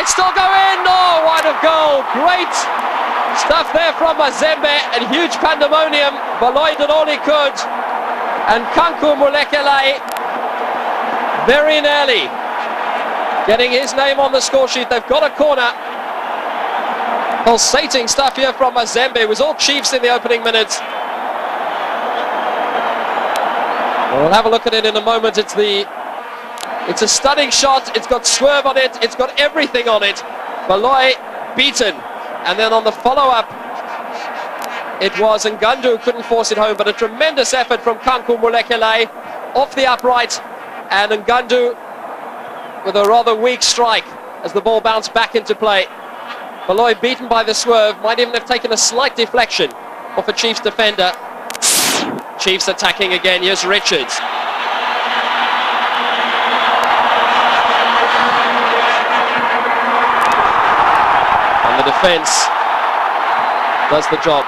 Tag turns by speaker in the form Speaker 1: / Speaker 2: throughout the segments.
Speaker 1: might still go in. Oh, wide of goal. Great stuff there from Mazembe, and huge pandemonium. Baloy did all he could, and Kanku Mulekele very nearly getting his name on the score sheet. They've got a corner. Pulsating stuff here from Mazembe. It was all Chiefs in the opening minutes. We'll have a look at it in a moment. It's a stunning shot. It's got swerve on it. It's got everything on it. Baloy beaten. And then on the follow-up, it was Ngandu who couldn't force it home, but a tremendous effort from Kanku Mulekele off the upright, and Ngandu with a rather weak strike as the ball bounced back into play. Baloy beaten by the swerve, might even have taken a slight deflection off a Chiefs defender. Chiefs attacking again. Here's Richards. And the defence does the job.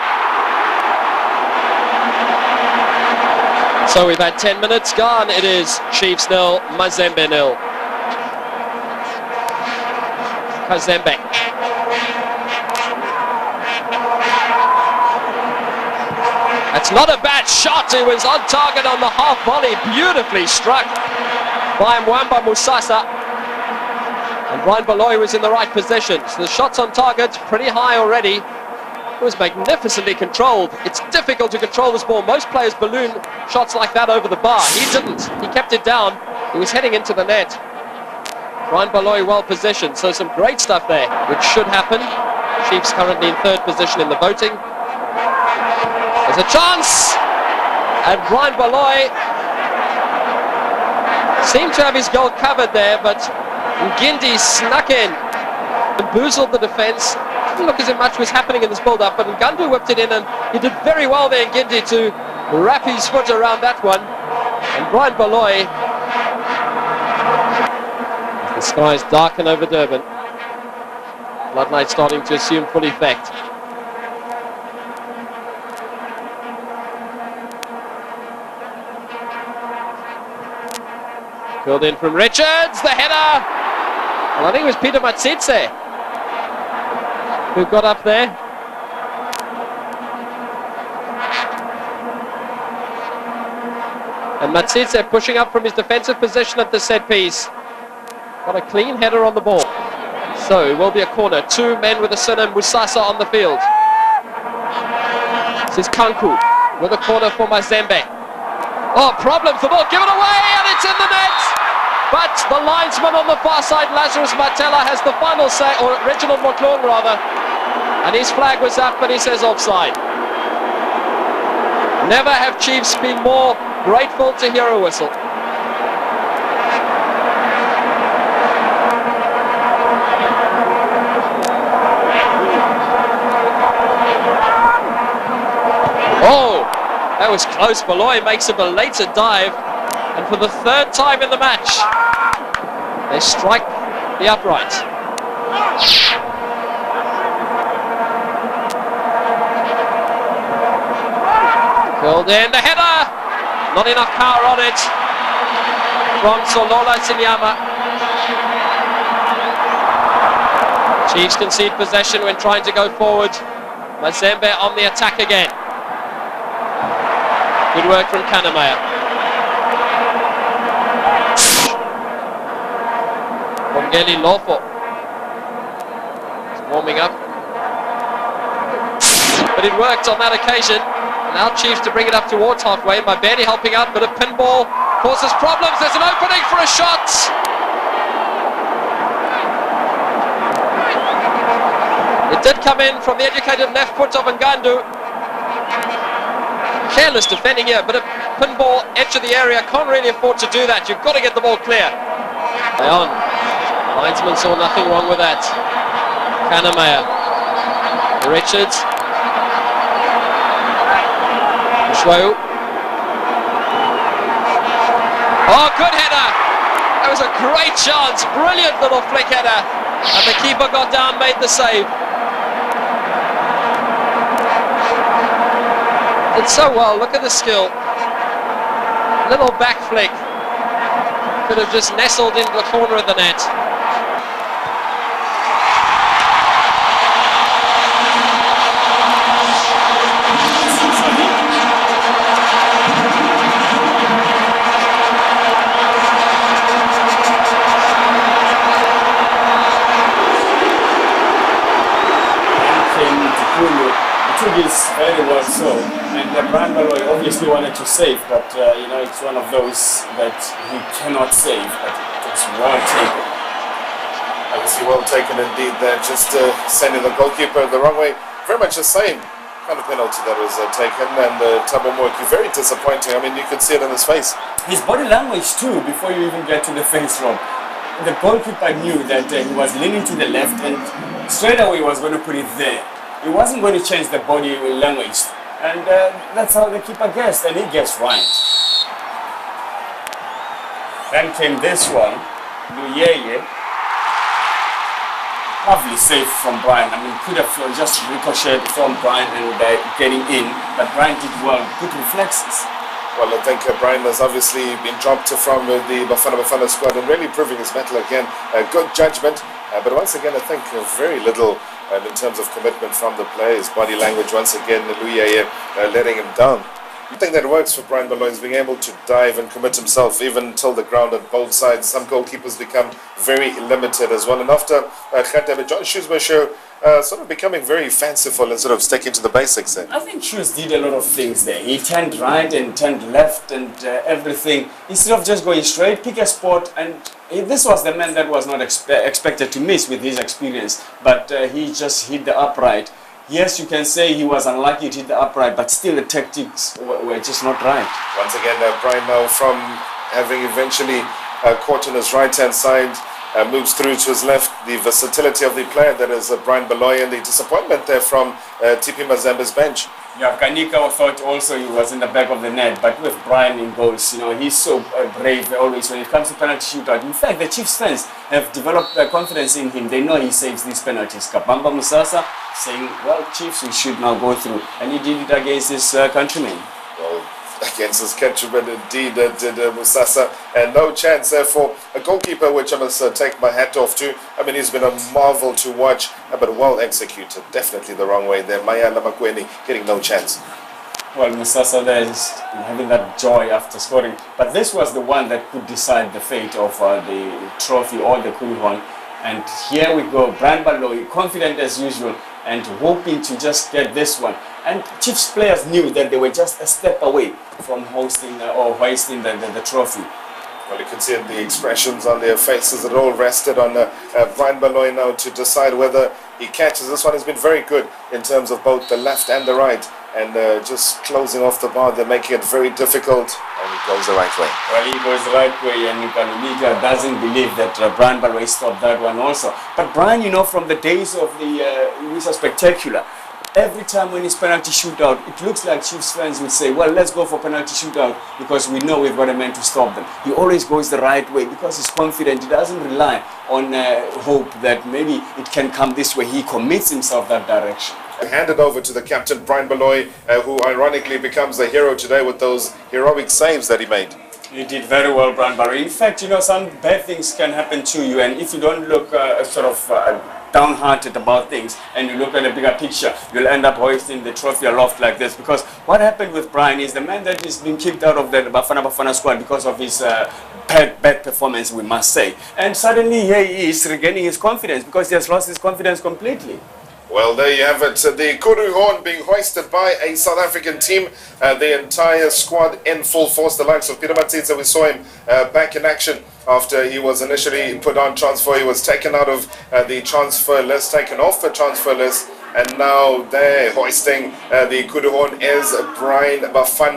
Speaker 1: So we've had 10 minutes gone. It is Chiefs 0, Mazembe 0. Mazembe. That's not a bad shot. It was on target on the half volley. Beautifully struck by Mwamba Musasa. And Brian Baloy was in the right position. So the shots on target pretty high already. It was magnificently controlled. It's difficult to control this ball. Most players balloon shots like that over the bar. He didn't. He kept it down. He was heading into the net. Brian Baloy well positioned. So some great stuff there, which should happen. Chiefs currently in third position in the voting. There's a chance. And Brian Baloy seemed to have his goal covered there, but Ngindi snuck in and boozled the defence. Didn't look as if much was happening in this build-up, but Ngandu whipped it in, and he did very well there, Ngindi, to wrap his foot around that one. And Brian Baloy, the skies darken over Durban. Flood night starting to assume full effect. Filled in from Richards, the header. Well, I think it was Peter Matsitse who got up there. And Matsitse pushing up from his defensive position at the set piece. Got a clean header on the ball. So it will be a corner. Two men with a surname Musasa on the field. This is Kanku with a corner for Mazembe. Oh, problem for the ball. Give it away, and it's in the net. But the linesman on the far side, Lazarus Matela, has the final say, or Reginald McClone rather. And his flag was up, but he says offside. Never have Chiefs been more grateful to hear a whistle. Oh, that was close. Baloy makes a belated dive, and for the third time in the match, they strike the upright. Filled in, the header! Not enough power on it from Solola Sinyama. Chiefs concede possession when trying to go forward. Mazembe on the attack again. Good work from Kanamaya. Bongeli Lofo is warming up. But it worked on that occasion. Now Chiefs to bring it up towards halfway. Mabedi helping out, but a pinball causes problems. There's an opening for a shot. It did come in from the educated left foot of Ngandu. Careless defending here, but a pinball edge of the area. Can't really afford to do that. You've got to get the ball clear. Play on. Linesman saw nothing wrong with that. Kanamaya. Richards. Shweu. Oh, good header. That was a great chance. Brilliant little flick header. And the keeper got down, made the save. Did so well. Look at the skill. Little back flick. Could have just nestled into the corner of the net.
Speaker 2: think it's very well so. And Brian Baloy obviously wanted to save, but you know, it's one of those that he cannot save, but it's well taken.
Speaker 3: Obviously well taken indeed there, just sending the goalkeeper the wrong way. Very much the same kind of penalty that was taken, and Thabo Moeki, very disappointing. I mean, you could see it in his face.
Speaker 2: His body language too, before you even get to the face, Rob. The goalkeeper knew that he was leaning to the left, and straight away he was going to put it there. He wasn't going to change the body language, and that's how the keeper guessed, and he guessed right. Then came this one, Luyeye. Lovely save from Brian. I mean, could have just ricocheted from Brian and getting in, but Brian did well, good reflexes.
Speaker 3: Well, I think Brian has obviously been dropped from the Bafana squad and really proving his mettle again. Good judgment, but once again, I think very little in terms of commitment from the players. Body language, once again, Luyeye letting him down. The thing that works for Brian Baloy is being able to dive and commit himself even till the ground on both sides. Some goalkeepers become very limited as well. And after John Schuster show sort of becoming very fanciful and sort of sticking to the basics there.
Speaker 2: I think Schuster did a lot of things there. He turned right and turned left and everything. Instead of just going straight, pick a spot, and this was the man that was not expected to miss with his experience. But he just hit the upright. Yes, you can say he was unlucky to hit the upright, but still the tactics were just not right.
Speaker 3: Once again, Brian now from having eventually caught on his right-hand side, moves through to his left. The versatility of the player that is Brian Baloy, and the disappointment there from TP Mazembe's bench.
Speaker 2: Yeah, Kanika thought also he was in the back of the net, but with Brian in goals, you know, he's so brave always when it comes to penalty shootout. In fact, the Chiefs fans have developed confidence in him. They know he saves these penalties. Kabamba Musasa saying, well, Chiefs, we should now go through. And he did it against his countrymen.
Speaker 3: Well, against his countrymen, indeed, did Musasa. And no chance for a goalkeeper, which I must take my hat off to. I mean, he's been a marvel to watch, but well executed. Definitely the wrong way there. Maya Lamakweni getting no chance.
Speaker 2: Well, Musasa there is having that joy after scoring. But this was the one that could decide the fate of the trophy or the Kulihon. And here we go, Brian Baloy, confident as usual, and hoping to just get this one. And Chiefs players knew that they were just a step away from hosting or hoisting the trophy.
Speaker 3: Well, you can see the expressions on their faces. It all rested on Brian Baloy now to decide whether he catches. This one has been very good in terms of both the left and the right. And just closing off the bar, they're making it very difficult. And he goes the right way.
Speaker 2: Well, he goes the right way, and Kalulika doesn't believe that Brian Baloy stopped that one also. But Brian, you know, from the days of the Mr. Spectacular, every time when it's penalty shootout, it looks like Chiefs fans would say, well, let's go for penalty shootout because we know we've got a man to stop them. He always goes the right way because he's confident. He doesn't rely on hope that maybe it can come this way. He commits himself that direction.
Speaker 3: Handed over to the captain, Brian Baloy, who ironically becomes the hero today with those heroic saves that he made.
Speaker 2: You did very well, Brian Baloy. In fact, you know, some bad things can happen to you, and if you don't look sort of downhearted about things and you look at the bigger picture, you'll end up hoisting the trophy aloft like this. Because what happened with Brian is the man that is being kicked out of the Bafana squad because of his bad performance, we must say. And suddenly here he is regaining his confidence because he has lost his confidence completely.
Speaker 3: Well, there you have it. The Kudu Horn being hoisted by a South African team. The entire squad in full force. The likes of Peter Matitsa, we saw him back in action after he was initially put on transfer. He was taken out of the transfer list, taken off the transfer list. And now they're hoisting the Kudu Horn is Brian Bafana.